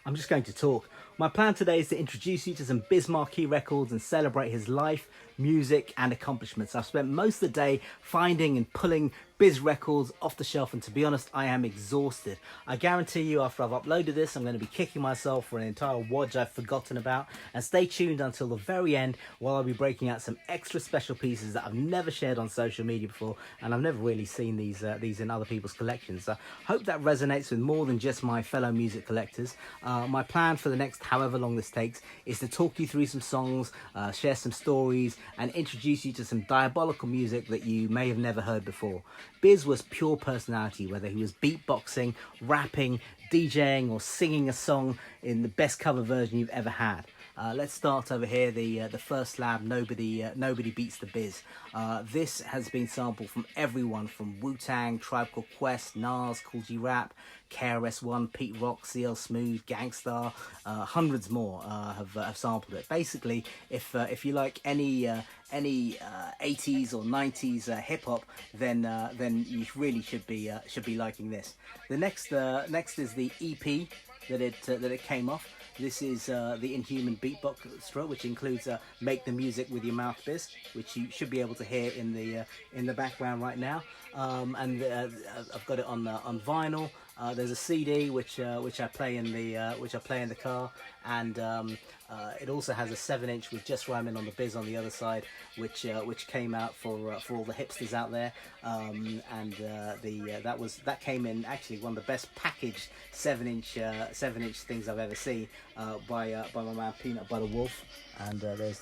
I'm just going to talk. My plan today is to introduce you to some Biz Markie records and celebrate his life, music and accomplishments. I've spent most of the day finding and pulling Biz records off the shelf, and to be honest, I am exhausted. I guarantee you after I've uploaded this, I'm going to be kicking myself for an entire wodge I've forgotten about. And stay tuned until the very end, while I'll be breaking out some extra special pieces that I've never shared on social media before, and I've never really seen these in other people's collections. So I hope that resonates with more than just my fellow music collectors. My plan for the next however long this takes is to talk you through some songs, share some stories, and introduce you to some diabolical music that you may have never heard before. Biz was pure personality, whether he was beatboxing, rapping, DJing or singing a song in the best cover version you've ever had. Let's start over here, the first slab, Nobody Beats the Biz. This has been sampled from everyone from Wu-Tang, Tribe Called Quest, Nas, Kool G Rap, KRS-One, Pete Rock, CL Smooth, Gangstar, hundreds more have sampled it. Basically, if you like any 80s or 90s hip hop, then you really should be liking this. The next is the EP that it came off. This is the Inhuman Beatboxer, which includes Make the Music with Your Mouth Biz, which you should be able to hear in the background right now. And I've got it on vinyl. There's a CD which I play in the car, and it also has a 7-inch with Just Rhyming on the Biz on the other side, which came out for all the hipsters out there, and that came in actually one of the best packaged 7-inch things I've ever seen by my man Peanut Butter Wolf. And there's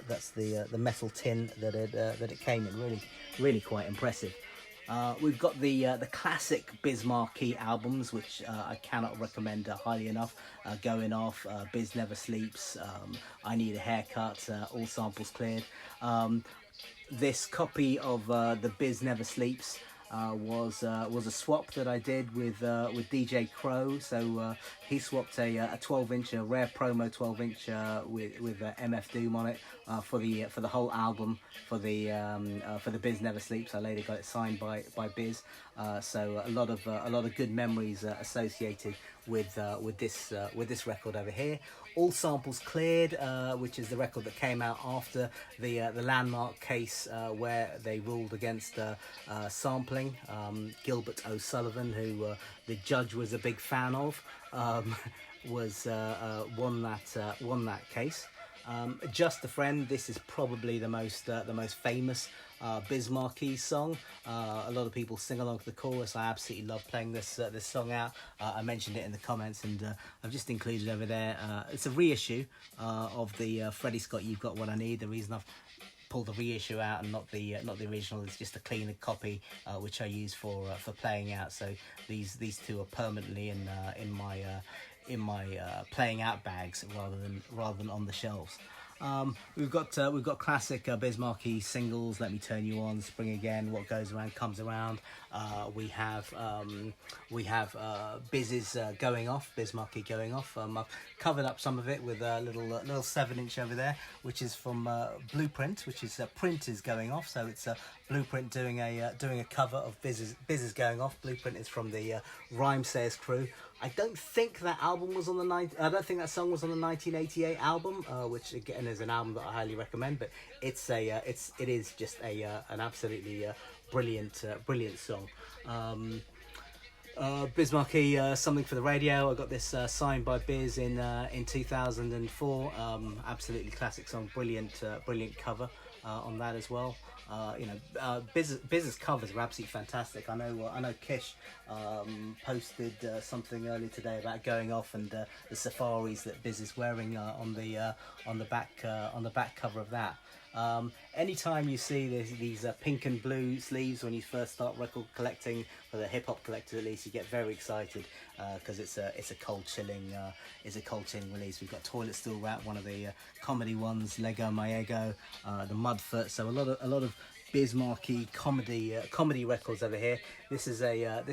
that's the metal tin that it came in. Really quite impressive. We've got the classic Biz Markie albums, which I cannot recommend highly enough. Going Off, Biz Never Sleeps, I Need a Haircut, All Samples Cleared. This copy of the Biz Never Sleeps was a swap that I did with DJ Crow. So he swapped a 12-inch, a rare promo 12-inch with MF Doom on it for the whole album for the Biz Never Sleeps. I later got it signed by Biz. So a lot of good memories associated with this record over here. All Samples Cleared, which is the record that came out after the landmark case where they ruled against sampling. Gilbert O'Sullivan, who the judge was a big fan of, won that case. Just a Friend. This is probably the most famous Biz Markie song. A lot of people sing along to the chorus. I absolutely love playing this song out. I mentioned it in the comments, and I've just included over there. It's a reissue of the Freddie Scott You've Got What I Need. The reason I've pulled the reissue out and not the original is just a cleaner copy, which I use for playing out. So these two are permanently in my playing out bags rather than on the shelves. We've got classic Biz Markie singles. Let Me Turn You On, Spring Again, What Goes Around Comes Around. We have Biz's Going Off, Biz Markie Going Off. I've covered up some of it with a little 7-inch over there, which is from Blueprint, which is Print is Going Off. So it's Blueprint doing a cover of Biz's Going Off. Blueprint is from the Rhyme Sayers crew. I don't think that album was on I don't think that song was on the 1988 album, which again is an album that I highly recommend. But it is just an absolutely brilliant song. Biz Markie, Something for the Radio. I got this signed by Biz in 2004. Absolutely classic song, brilliant cover on that as well. Biz's covers are absolutely fantastic. I know Kish posted something earlier today about Going Off and the safaris that Biz is wearing on the back cover of that. Anytime you see these pink and blue sleeves when you first start record collecting, for the hip hop collector at least, you get very excited because it's a cold chilling release. We've got Toilet Stool Rat, one of the comedy ones, Lego My Ego, the Mudfoot. So a lot of Biz Markie comedy records over here. This is a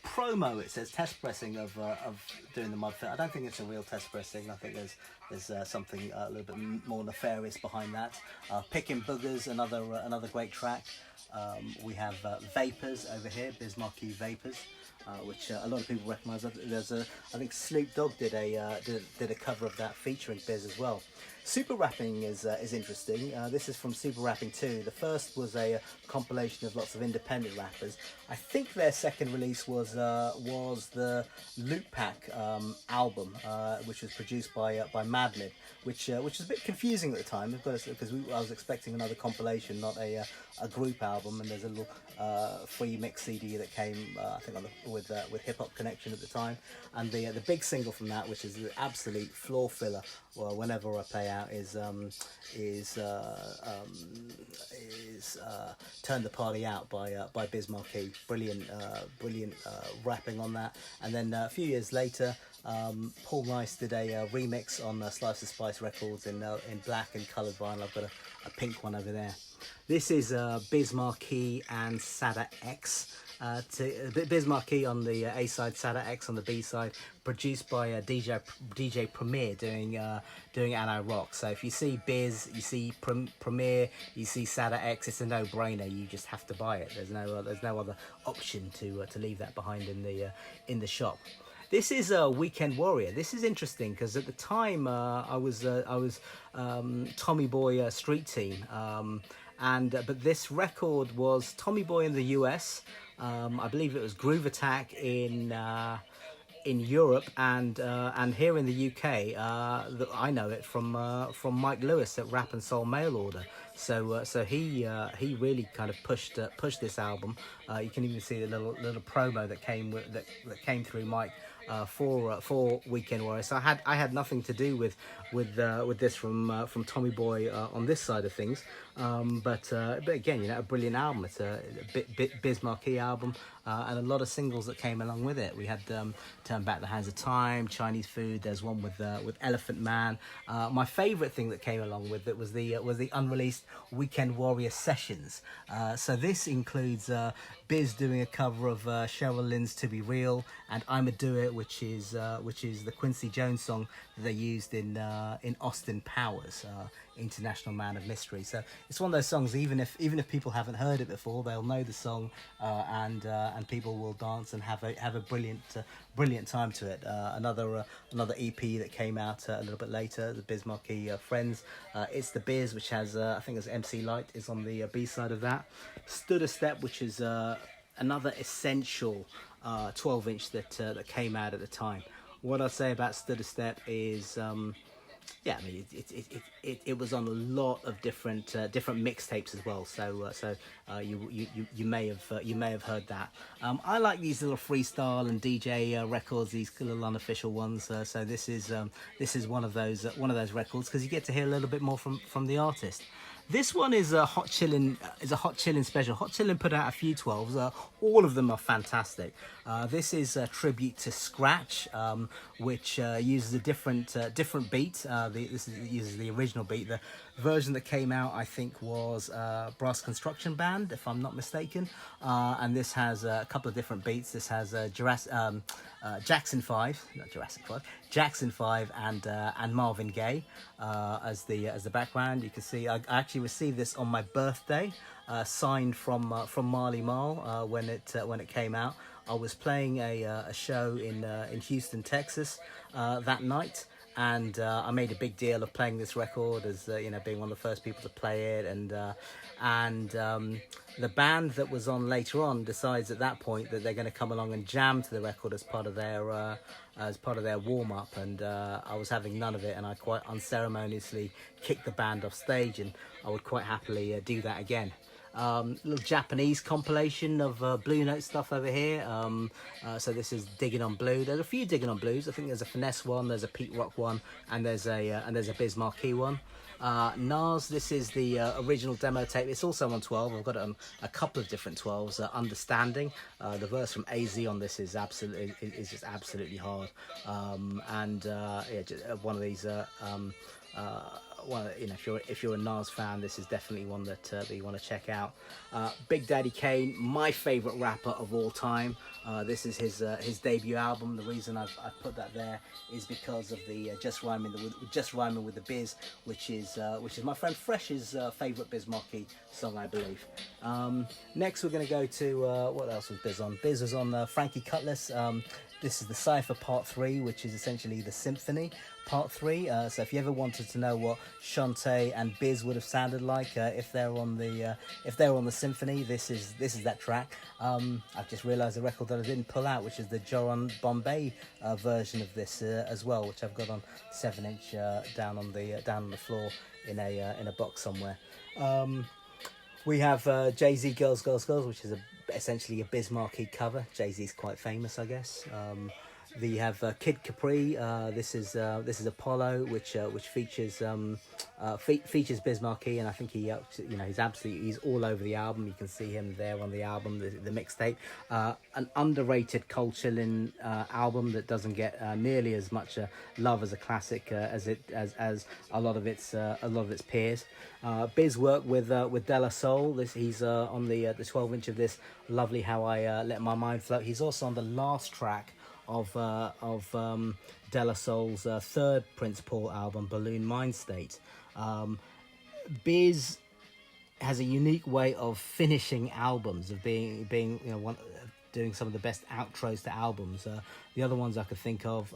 promo. It says test pressing of doing the Mudfit. I don't think it's a real test pressing. I think there's something a little bit more nefarious behind that. Picking Boogers, another great track. We have Vapors over here, Biz Markie Vapors, which a lot of people recognise. I think Snoop Dogg did a cover of that featuring Biz as well. Super Rapping is interesting. This is from Super Rapping 2. The first was a compilation of lots of independent rappers. I think their second release was the Loop Pack album, which was produced by Madlib, which was a bit confusing at the time because I was expecting another compilation, not a group album. And there's a little free mix CD that came, I think, with Hip Hop Connection at the time. And the big single from that, which is the absolute floor filler, well, whenever I play out, is Turn the Party Out by Biz Markie. Brilliant rapping on that. And then a few years later, Paul Nice did a remix on Slice and Spice Records in black and coloured vinyl. I've got a pink one over there. This is Biz Markie and Sada X. Biz Markie on the A side, Sada X on the B side, produced by DJ Premier doing Anno Rock. So if you see Biz, you see Premier, you see Sada X, it's a no-brainer. You just have to buy it. There's no other option to leave that behind in the shop. This is Weekend Warrior. This is interesting because at the time I was Tommy Boy Street Team, but this record was Tommy Boy in the US. I believe it was Groove Attack in Europe and here in the UK. I know it from Mike Lewis at Rap and Soul Mail Order. So he really kind of pushed this album. You can even see the little promo that came through Mike for Weekend Warrior. So I had nothing to do with this from Tommy Boy on this side of things. But again, a brilliant album. It's a Biz Markie album, and a lot of singles that came along with it. We had Turn Back the Hands of Time, Chinese Food. There's one with Elephant Man. My favourite thing that came along with it was the unreleased Weekend Warrior sessions. So this includes Biz doing a cover of Cheryl Lynn's To Be Real and I'ma Do It, which is the Quincy Jones song that they used in Austin Powers, International Man of Mystery. So it's one of those songs, even if people haven't heard it before, they'll know the song, and people will dance and have a brilliant time to it. Another EP that came out a little bit later, the Biz Markie Friends. It's the Biz, which has I think it's MC Light is on the B side of that. Stood a Step, which is another essential 12-inch that came out at the time. What I'll say about Stood a Step is, I mean, it was on a lot of different mixtapes as well. So you may have heard that. I like these little freestyle and DJ records, these little unofficial ones. So this is one of those records because you get to hear a little bit more from the artist. This one is a Hot Chillin' special. Hot Chillin' put out a few 12s. All of them are fantastic. This is a tribute to Scratch, which uses a different beat. This uses the original beat. The version that came out, I think, was Brass Construction Band, if I'm not mistaken. And this has a couple of different beats. This has Jackson 5, not Jurassic 5, Jackson 5 and Marvin Gaye as the background. You can see I actually received this on my birthday, signed from Marley Marl when it came out. I was playing a show in Houston, Texas that night. And I made a big deal of playing this record as being one of the first people to play it, and the band that was on later on decides at that point that they're going to come along and jam to the record as part of their warm up, and I was having none of it, and I quite unceremoniously kicked the band off stage, and I would quite happily do that again. Little Japanese compilation of Blue Note stuff over here. So this is Digging on Blue. There's a few Digging on Blues. I think there's a Finesse one, there's a Pete Rock one, and there's a Biz Markie one. Nas, this is the original demo tape. It's also on 12. I've got it on a couple of different 12s. Understanding. The verse from AZ on this is just absolutely hard. One of these well, you know, if you're a Nas fan, this is definitely one that that you want to check out. Big Daddy Kane, my favorite rapper of all time. This is his debut album. The reason I've put that there is because of the just rhyming with the Biz, which is my friend Fresh's favorite Biz Markie song, I believe. Next, we're going to go to what else was Biz on? Biz was on Frankie Cutlass. This is the Cypher Part 3, which is essentially the Symphony Part 3. So if you ever wanted to know what Shantae and Biz would have sounded like if they're on the Symphony, this is that track. I've just realised the record that I didn't pull out, which is the Joran Bombay version of this as well, which I've got on 7-inch down on the floor in a box somewhere. We have Jay-Z Girls, Girls, Girls, which is essentially a Biz Markie cover. Jay-Z's quite famous, I guess. You have Kid Capri. This is Apollo, which features features Biz Markie, and I think he's all over the album. You can see him there on the album, the mixtape. An underrated Cold Chillin' album that doesn't get nearly as much love as a classic as a lot of its peers. Biz worked with De La Soul. He's on the 12-inch of this lovely How I Let My Mind Float. He's also on the last track of De La Soul's third Prince Paul album, Balloon Mind State. Biz has a unique way of finishing albums, of being doing some of the best outros to albums. The other ones I could think of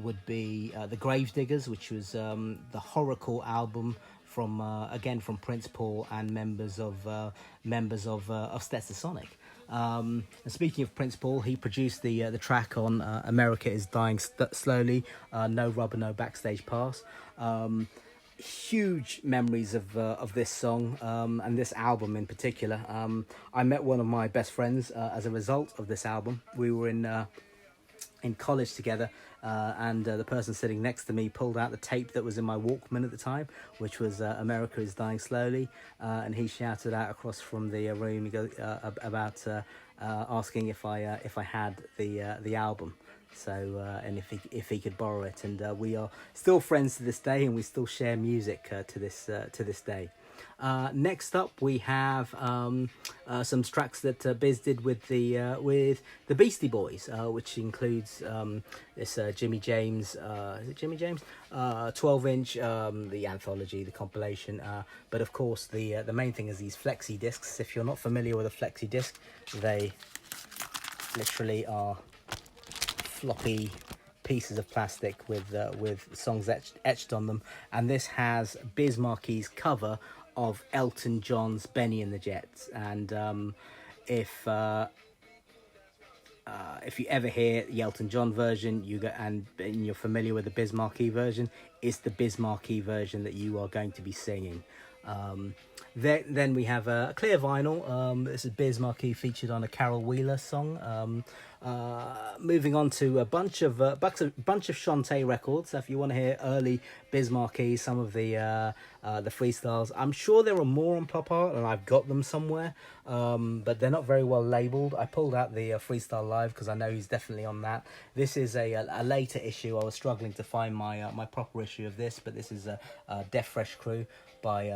would be The Gravediggers, which was the horrorcore album from Prince Paul and members of Stetsasonic. And speaking of Prince Paul, he produced the track on America Is Dying Slowly, No Rubber, No Backstage Pass. Huge memories of this song and this album in particular. I met one of my best friends as a result of this album. We were in college together, and the person sitting next to me pulled out the tape that was in my Walkman at the time, which was America Is Dying Slowly, and he shouted out across from the room about asking if I had the album, so and if he could borrow it, and we are still friends to this day, and we still share music to this day. Next up, we have some tracks that Biz did with the Beastie Boys, which includes this Jimmy James. Is it Jimmy James? 12-inch, the anthology, the compilation. But of course, the main thing is these flexi discs. If you're not familiar with a flexi disc, they literally are floppy pieces of plastic with songs etched on them, and this has Biz Markie's cover of Elton John's Benny and the Jets. And if you ever hear the Elton John version, and you're familiar with the Biz Markie version, it's the Biz Markie version that you are going to be singing. Then we have a clear vinyl. This is Biz Markie featured on a Carol Wheeler song. Moving on to a bunch of Shantae records. So if you want to hear early Biz Markie, some of the freestyles, I'm sure there are more on Pop Art, and I've got them somewhere, but they're not very well labelled. I pulled out the Freestyle Live because I know he's definitely on that. This is a later issue. I was struggling to find my proper issue of this, but this is a Def Fresh Crew by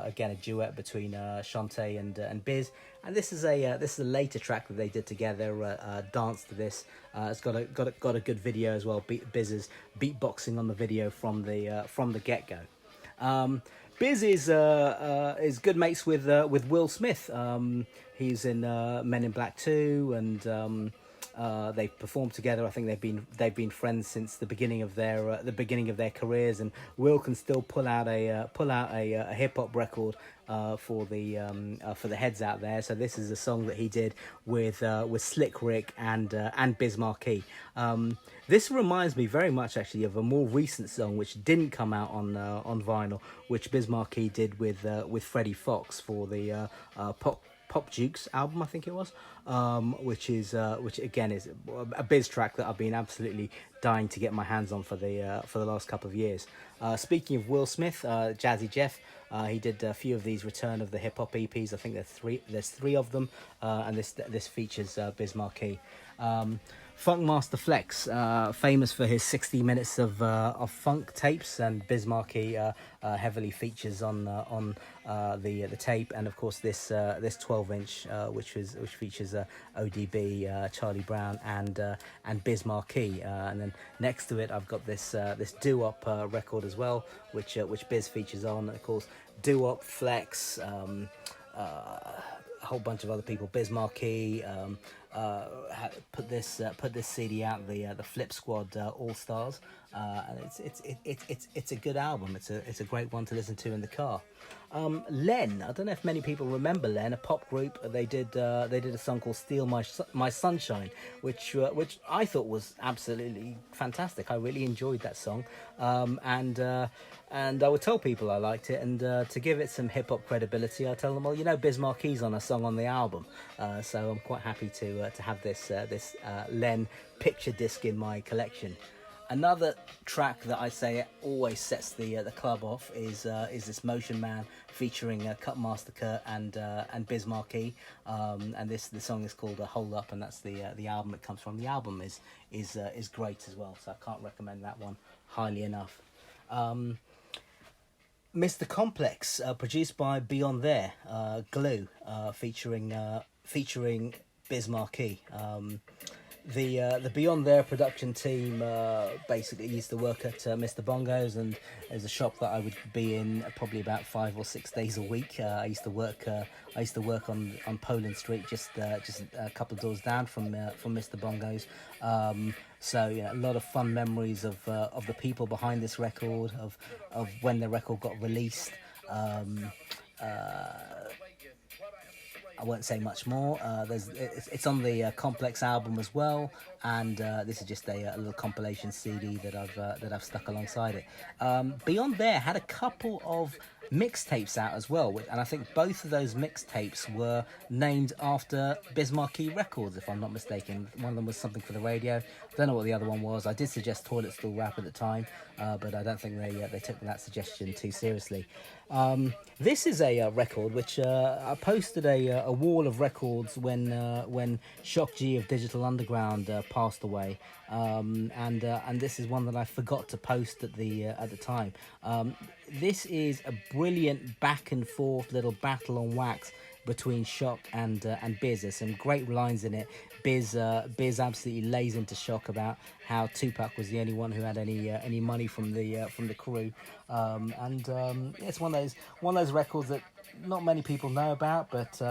again a duet between Shantae and Biz, and this is a later track that they did together. Dance to this. It's got a good video as well. Biz is beatboxing on the video from the get go. Biz is good mates with Will Smith. He's in Men in Black 2, and they've performed together. I think they've been friends since the beginning of their careers. And Will can still pull out a hip hop record for the heads out there. So this is a song that he did with Slick Rick and Biz Markie. This reminds me very much actually of a more recent song which didn't come out on vinyl, which Biz Markie did with Freddie Foxxx for the Pop Jukes album, I think it was, which again is a Biz track that I've been absolutely dying to get my hands on for the last couple of years. Speaking of Will Smith, Jazzy Jeff, he did a few of these Return of the Hip Hop EPs. I think there's three of them, and this features Biz Markie. Funkmaster Flex, famous for his 60 minutes of funk tapes, and Biz Markie heavily features on the tape, and of course this 12-inch which features ODB, Charlie Brown, and Biz Markie, and then next to it I've got this doo-wop record as well, which Biz features on, of course. Doo-wop, Flex, a whole bunch of other people. Biz Markie put this CD out, the Flip Squad All Stars, and it's a good album. It's a great one to listen to in the car. Len, I don't know if many people remember Len, a pop group. They did a song called "Steal My Sunshine," which I thought was absolutely fantastic. I really enjoyed that song, and I would tell people I liked it, and to give it some hip hop credibility, I tell them, well, you know, Biz Markie's on a song on the album, so I'm quite happy to have this Len picture disc in my collection. Another track that I say always sets the club off is this Motion Man featuring Cutmaster Kurt and Biz Markie, and the song is called "Hold Up," and that's the album it comes from. The album is great as well, so I can't recommend that one highly enough. Mr. Complex, produced by Beyond There, Glue, featuring Biz Markie. The Beyond There production team basically used to work at Mr. Bongo's, and there's a shop that I would be in probably about 5 or 6 days a week. I used to work on Poland Street, just a couple of doors down from Mr. Bongo's. So yeah, a lot of fun memories of the people behind this record, of when the record got released. I won't say much more. It's on the Complex album as well, and this is just a little compilation CD that I've stuck alongside it. Beyond There had a couple of mixtapes out as well, and I think both of those mixtapes were named after Biz Markie records, if I'm not mistaken. One of them was Something for the Radio. I don't know what the other one was. I did suggest Toilet Stool Rap at the time, but I don't think they took that suggestion too seriously. This is a record which I posted a wall of records when Shock G of Digital Underground passed away, and this is one that I forgot to post at the time. This is a brilliant back and forth little battle on wax between Shock and Biz. There's some great lines in it. Biz absolutely lays into Shock about how Tupac was the only one who had any money from the crew, and it's one of those records that not many people know about, but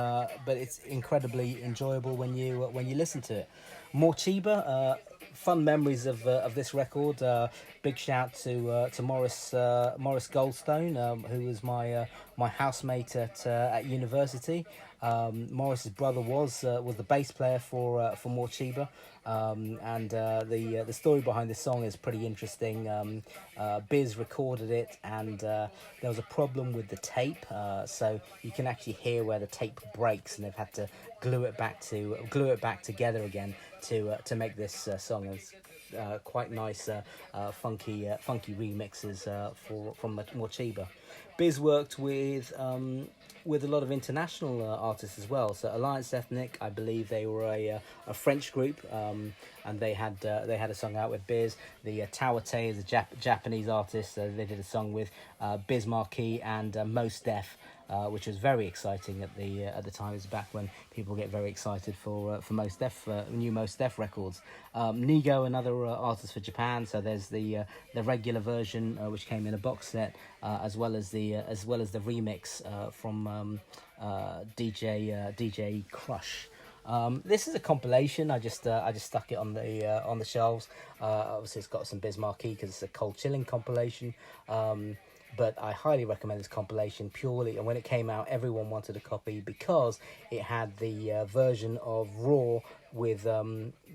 it's incredibly enjoyable when you listen to it. Morcheeba, fun memories of this record. Big shout to Morris Goldstone, who was my housemate at university. Morris's brother was the bass player for Morcheeba, and the story behind this song is pretty interesting. Biz recorded it, and there was a problem with the tape, so you can actually hear where the tape breaks, and they've had to glue it back together again to make this song. It's quite nice, funky remixes from Morcheeba. Biz worked with a lot of international artists as well. So Alliance Ethnic, I believe they were a French group, and they had a song out with Biz. The Tawate is a Japanese artist. They did a song with Biz Markie and Mos Def, which was very exciting at the time. It's back when people get very excited for Mos Def, new Mos Def records. Nigo, another artist for Japan. So there's the regular version, which came in a box set, as well as the remix from DJ Crush. This is a compilation. I just stuck it on the shelves. Obviously, it's got some Biz Markie because it's a cold chilling compilation. But I highly recommend this compilation purely, and when it came out, everyone wanted a copy because it had the version of Raw with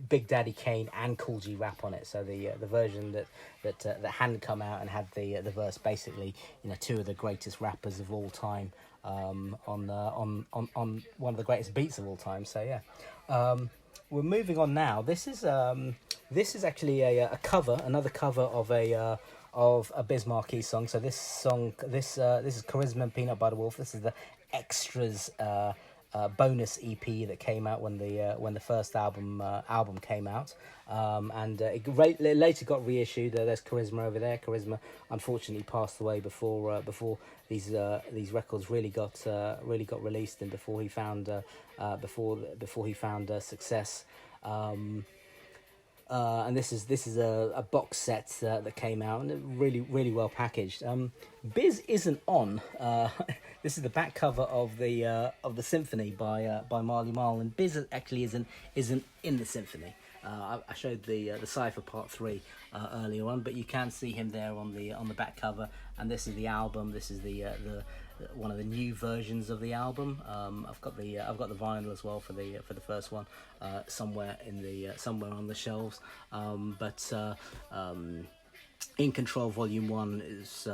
Big Daddy Kane and Cool G Rap on it. So the version that hadn't come out and had the verse, basically, you know, two of the greatest rappers of all time on one of the greatest beats of all time. So yeah. We're moving on now. This is actually another cover of a Biz Markie song. So this is Charisma and Peanut Butter Wolf. This is the Extras bonus EP that came out when the first album came out, and it later got reissued. There's Charisma over there. Charisma unfortunately passed away before these records really got released, and before he found success. And this is a box set that came out, and really well packaged. Biz isn't on. This is the back cover of the symphony by Marley Marl, and Biz actually isn't in the symphony. I showed the Cypher Part 3 earlier on, but you can see him there on the back cover, and this is the album. This is the one of the new versions of the album. I've got the vinyl as well for the first one, somewhere on the shelves. But In Control Volume 1 is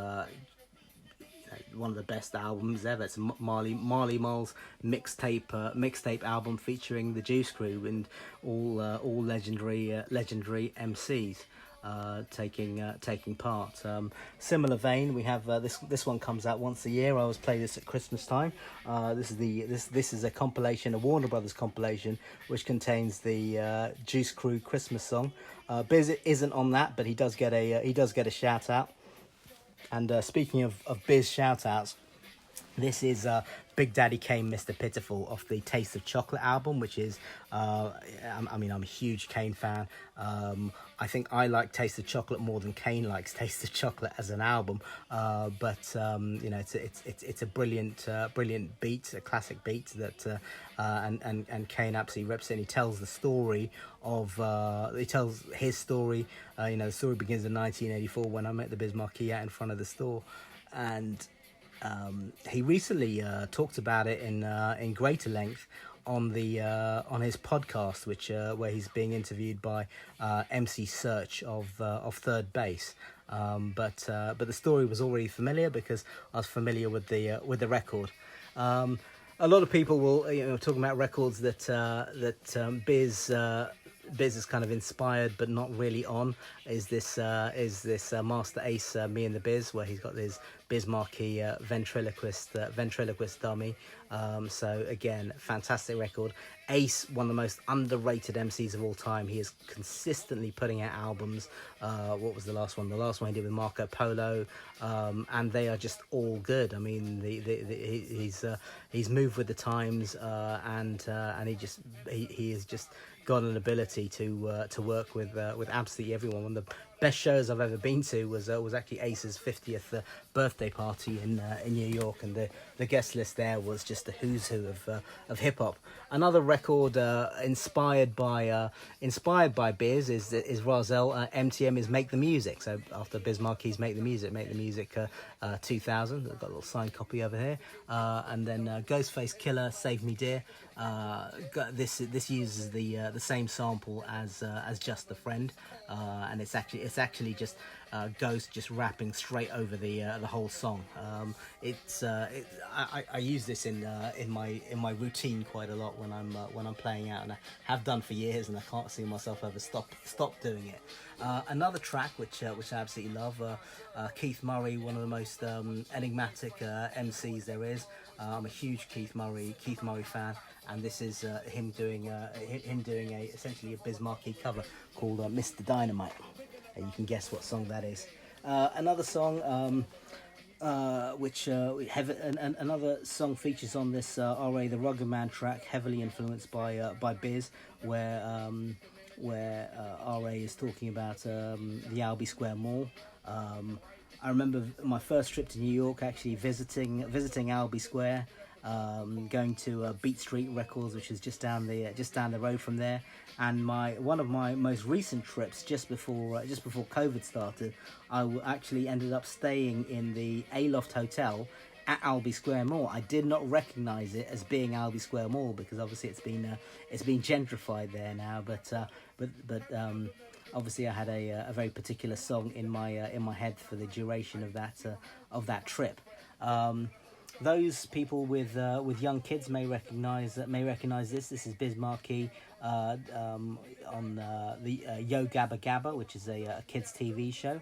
one of the best albums ever. It's Marley Marl's mixtape album featuring the Juice Crew and all legendary MCs taking part. Similar vein, we have this one comes out once a year. I always play this at Christmas time. This is a compilation, a Warner Brothers compilation, which contains the Juice Crew Christmas song. Biz isn't on that, but he does get a shout out. And speaking of Biz shout outs, this is Big Daddy Kane, Mr. Pitiful, off the Taste of Chocolate album, which is, I'm a huge Kane fan. I think I like Taste of Chocolate more than Kane likes Taste of Chocolate as an album. But it's a brilliant beat, a classic beat that and Kane absolutely reps it. And he tells the story of he tells his story. The story begins in 1984 when I met the Biz Markie out in front of the store, and he recently talked about it in greater length on his podcast, which where he's being interviewed by MC Search of Third Base. But the story was already familiar because I was familiar with the record. A lot of people will talking about records that Biz is kind of inspired but not really on. Is this Master Ace, Me and the Biz, where he's got this Biz Markie ventriloquist dummy. So again, fantastic record. Ace, one of the most underrated MCs of all time. He is consistently putting out albums. What was the last one? The last one he did with Marco Polo, and they are just all good. I mean, he's moved with the times, and he has just got an ability to work with absolutely everyone. One of the best shows I've ever been to was actually Ace's 50th birthday party in New York, and the guest list there was just the who's who of hip hop. Another record inspired by Biz is Rozelle. MTM is Make the Music. So after Biz Markie's Make the Music 2000. I've got a little signed copy over here. And then Ghostface Killah, Save Me Dear. This uses the same sample as Just a Friend, and it's actually just Ghost just rapping straight over the whole song. I use this in my routine quite a lot when I'm playing out, and I have done for years, and I can't see myself ever stop doing it. Another track which I absolutely love, Keith Murray, one of the most enigmatic MCs there is. I'm a huge Keith Murray fan, and this is him doing essentially a Biz Markie cover called Mr. Dynamite. You can guess what song that is. Another song another song features on this R.A. the Rugged Man track, heavily influenced by Biz, where R.A. is talking about the Albee Square Mall. I remember my first trip to New York, actually visiting Albee Square, going to Beat Street Records, which is just down the road from there. And one of my most recent trips, just before COVID started, I actually ended up staying in the Aloft Hotel at Albee Square Mall. I did not recognise it as being Albee Square Mall because obviously it's been gentrified there now. But obviously I had a very particular song in my head for the duration of that trip. Those people with young kids may recognise this. This is Biz Markie on the Yo Gabba Gabba, which is a kids TV show.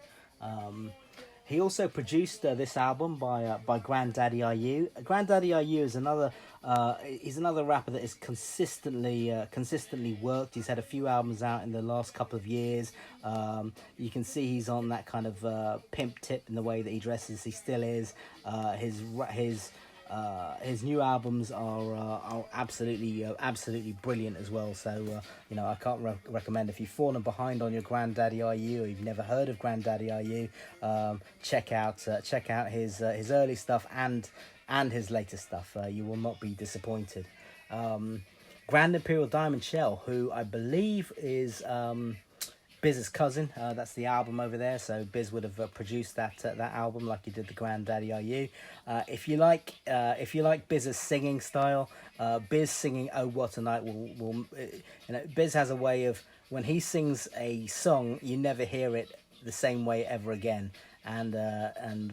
He also produced this album by Granddaddy IU. Granddaddy IU is another he's another rapper that is consistently worked. He's had a few albums out in the last couple of years. You can see he's on that kind of pimp tip in the way that he dresses. He still is. His new albums are absolutely brilliant as well. So I can't recommend, if you've fallen behind on your Granddaddy IU or you've never heard of Granddaddy IU, check out his early stuff and his latest stuff. You will not be disappointed. Grand Imperial Diamond Shell, who I believe is Biz's cousin. That's the album over there. So Biz would have produced that album like he did the Granddaddy IU. If you like Biz's singing style, Biz singing "Oh What a Night" will Biz has a way of, when he sings a song, you never hear it the same way ever again. And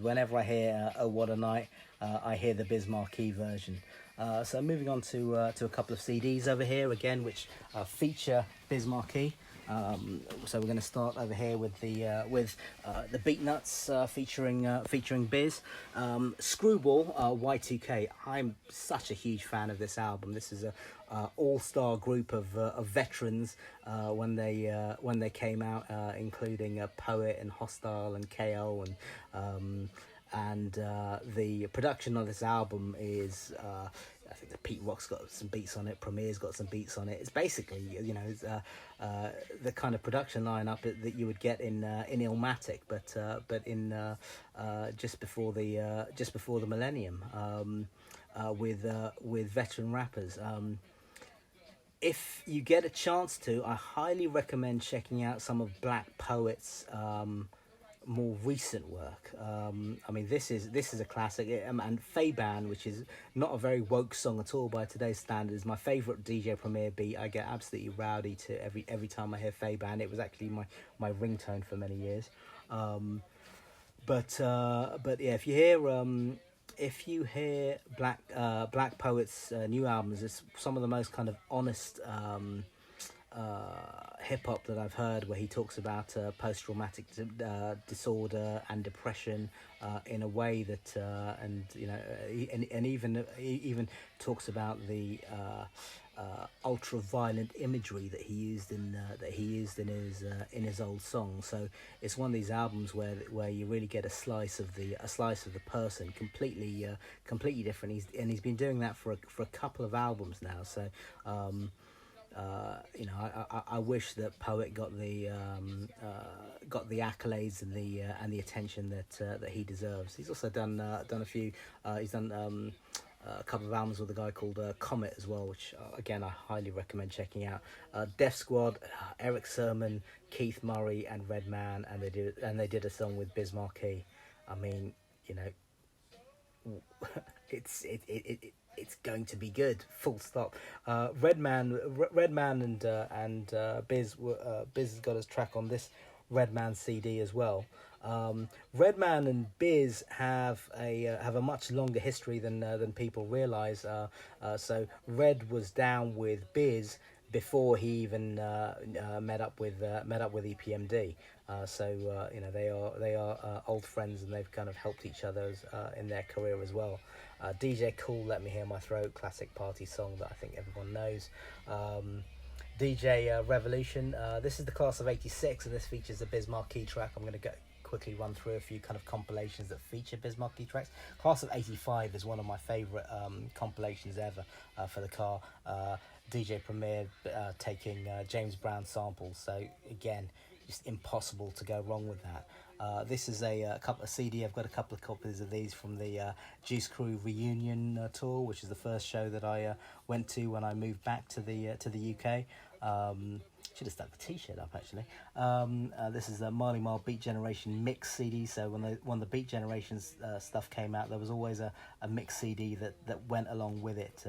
whenever I hear "Oh What a Night," I hear the Biz Markie version. So moving on to a couple of CDs over here again, which feature Biz Markie. So we're going to start over here with the Beatnuts featuring Biz. Screwball Y2K. I'm such a huge fan of this album. This is a all-star group of veterans when they came out, including Poet and Hostile and KO and the production of this album is I think the Pete Rock's got some beats on it, Premier's got some beats on it. It's basically the kind of production lineup that you would get in Illmatic, but in just before the millennium, with veteran rappers. If you get a chance to, I highly recommend checking out some of Black Poet's more recent work. I mean, this is a classic, and Faban, which is not a very woke song at all by today's standards, is my favourite DJ Premier beat. I get absolutely rowdy to every time I hear Faban. It was actually my ringtone for many years. But yeah, if you hear Black Poet's new albums, it's some of the most kind of honest hip-hop that I've heard, where he talks about post-traumatic disorder and depression in a way that and even talks about the ultra-violent imagery that he used in his old songs. So it's one of these albums where you really get a slice of the person, completely different. He's been doing that for a couple of albums now. So I wish that Poet got the accolades and the attention that he deserves. He's also done a few. He's done a couple of albums with a guy called Comet as well, which again I highly recommend checking out. Def Squad, Eric Sermon, Keith Murray, and Redman, and they did a song with Biz Markie. I mean, it's going to be good. Full stop. Redman and Biz has got his track on this Redman CD as well. Redman and Biz have a much longer history than people realise. So Red was down with Biz before he even met up with EPMD. So they are old friends, and they've kind of helped each other in their career as well. DJ Cool, Let Me Hear My Throat, classic party song that I think everyone knows. DJ Revolution, this is the class of 86, and this features a Biz Markie track. I'm going to quickly run through a few kind of compilations that feature Biz Markie tracks. Class of 85 is one of my favourite compilations ever for the car. DJ Premier taking James Brown samples, so again, just impossible to go wrong with that. This is a couple of CD. I've got a couple of copies of these from the Juice Crew reunion tour, which is the first show that I went to when I moved back to the UK. Should have stuck the T-shirt up actually. This is the Marley Marl Beat Generation mix CD. So when the Beat Generations stuff came out, there was always a mix CD that went along with it,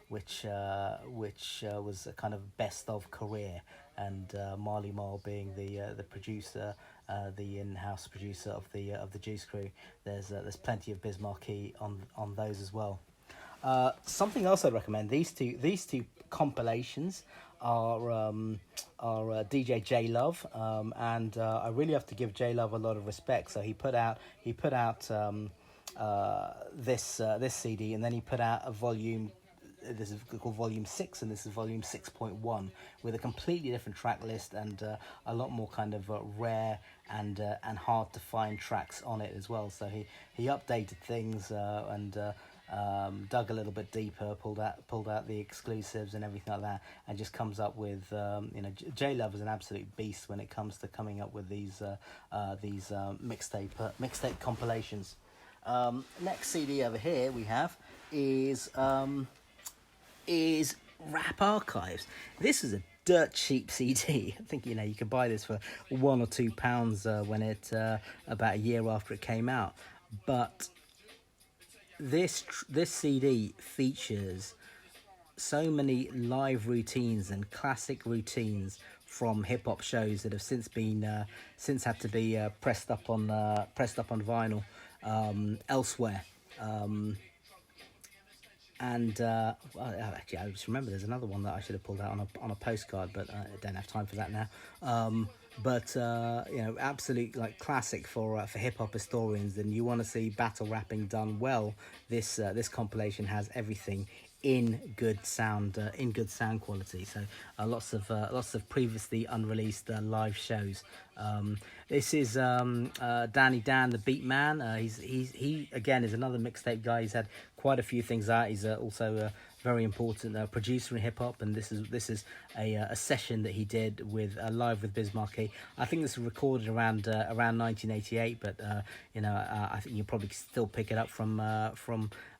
which was a kind of best of career, and Marley Marl being the producer, the in-house producer of the Juice Crew. There's plenty of Biz Markie on those as well. Something else I'd recommend, these two compilations DJ J Love, and I really have to give J Love a lot of respect. So he put out this CD, and then he put out a volume. This is called Volume 6, and this is Volume 6.1, with a completely different track list and a lot more kind of rare and hard to find tracks on it as well. So he updated things and dug a little bit deeper, pulled out the exclusives and everything like that, and just comes up with J Love is an absolute beast when it comes to coming up with these mixtape compilations. Next CD over here we have is Rap Archives. This is a dirt cheap CD. I think you can buy this for £1 or £2 when it about a year after it came out. But this CD features so many live routines and classic routines from hip hop shows that have since had to be pressed up on vinyl elsewhere. Actually, I just remember there's another one that I should have pulled out on a postcard, but I don't have time for that now. Absolute like classic for hip hop historians. And you want to see battle rapping done well. This compilation has everything in good sound quality. So lots of previously unreleased live shows. This is Danny Dan, the Beat Man. He again is another mixtape guy. He's had quite a few things out. He's also a very important producer in hip hop, and this is a session that he did with live with Biz Markie. I think this was recorded around 1988, but I think you'll probably still pick it up from the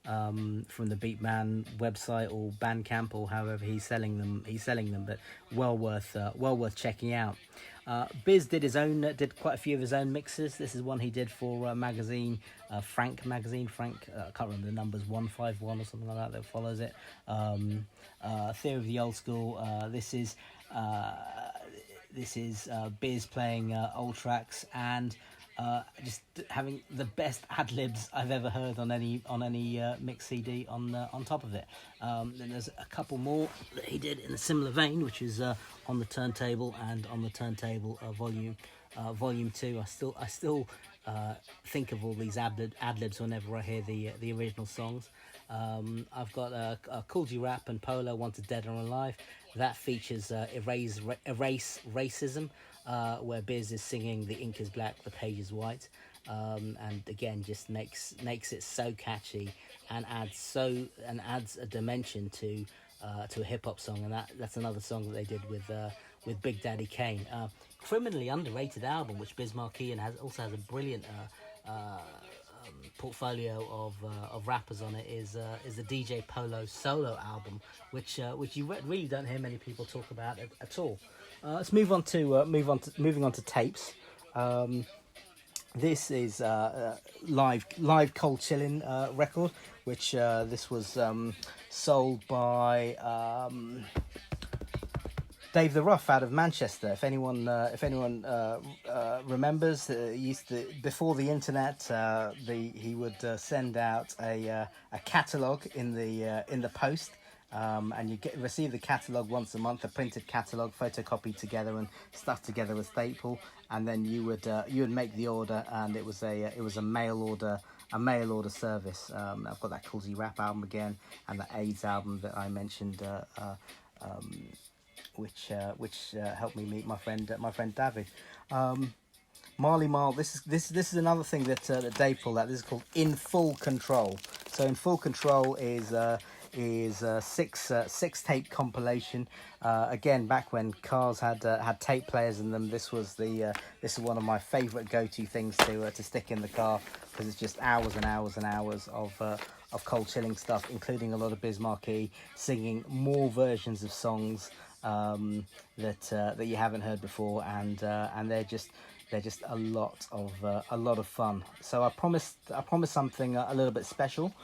Beatman website or Bandcamp or however he's selling them. But well worth checking out. Biz did quite a few of his own mixes. This is one he did for magazine, Frank magazine. Frank, I can't remember the numbers, 151 or something like that follows it. Theory of the Old School. This is Biz playing old tracks and just having the best ad-libs I've ever heard on any mix CD on top of it. Then there's a couple more that he did in a similar vein, which is on the turntable and on the turntable volume 2. I still think of all these ad-libs whenever I hear the original songs. I've got a Cool G Rap and Polo Wanted Dead or Alive. That features Erase Racism, where Biz is singing "The ink is black, the page is white," and again just makes it so catchy and adds a dimension to a hip hop song. And that's another song that they did with Big Daddy Kane. Criminally underrated album, which Biz Markie and also has a brilliant portfolio of rappers on it, is the DJ Polo solo album, which you really don't hear many people talk about at all. Let's moving on to tapes. This is live Cold Chillin' record, which this was sold by Dave the Rough out of Manchester. If anyone remembers, before the internet, he would send out a catalogue in the post, and you receive the catalogue once a month, a printed catalogue, photocopied together and stuck together with staple, and then you would make the order, and it was a mail order service. I've got that Cool Z Rap album again, and the AIDS album that I mentioned. Which helped me meet my friend David. Marley Marl. This is another thing that Dave pulled out. This is called In Full Control. So In Full Control is a six tape compilation. Again, back when cars had tape players in them, this is one of my favourite go-to things to stick in the car, because it's just hours and hours and hours of cold chilling stuff, including a lot of Biz Markie singing more versions of songs that you haven't heard before, and they're just a lot of fun. So I promised something a little bit special.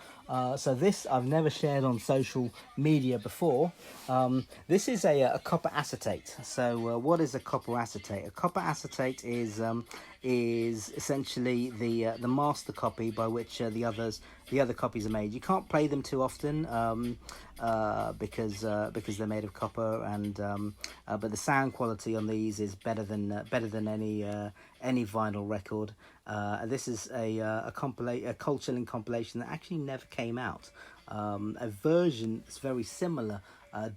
So this I've never shared on social media before. This is a copper acetate. So what is a copper acetate? A copper acetate is is essentially the master copy by which the other copies are made. You can't play them too often because they're made of copper, and but the sound quality on these is better than any vinyl record. This is a cold chilling compilation that actually never came out. A version that's very similar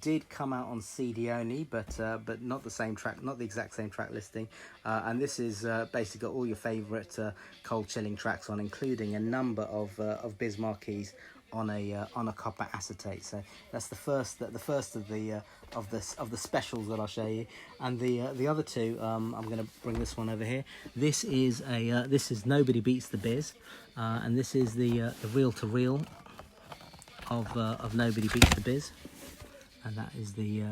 did come out on CD only, but not the same track, not the exact same track listing. And this is basically got all your favourite cold chilling tracks on, including a number of Biz Markie's on a copper acetate. So that's the first of the specials that I'll show you. And the other two, I'm going to bring this one over here. This is Nobody Beats the Biz, and this is the reel to reel of Nobody Beats the Biz, and that is the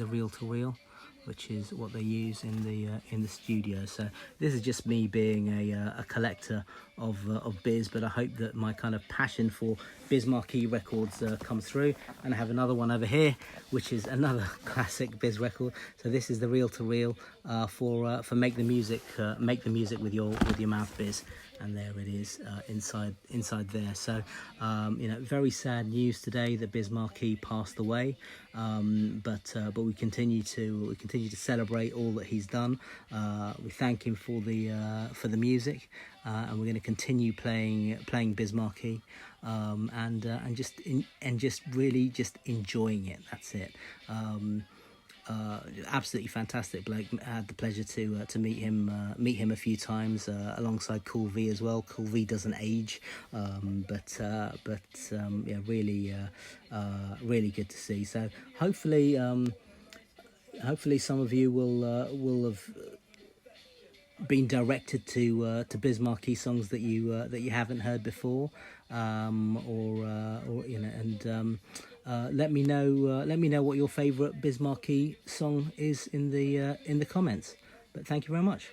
reel to reel, which is what they use in the studio. So this is just me being a collector of Biz, but I hope that my kind of passion for Biz Markie records comes through. And I have another one over here, which is another classic Biz record. So this is the reel to reel for Make the Music with your mouth, Biz. And there it is inside there. So very sad news today that Biz Markie passed away, but we continue to celebrate all that he's done. We thank him for the music, and we're going to continue playing Biz Markie, and just really enjoying it. That's it. Absolutely fantastic bloke. I had the pleasure to meet him a few times alongside Cool V as well. Cool V doesn't age, but really good to see. So hopefully some of you will have been directed to Biz Markie songs that you haven't heard before, let me know what your favourite Biz Markie song is in the comments. But thank you very much.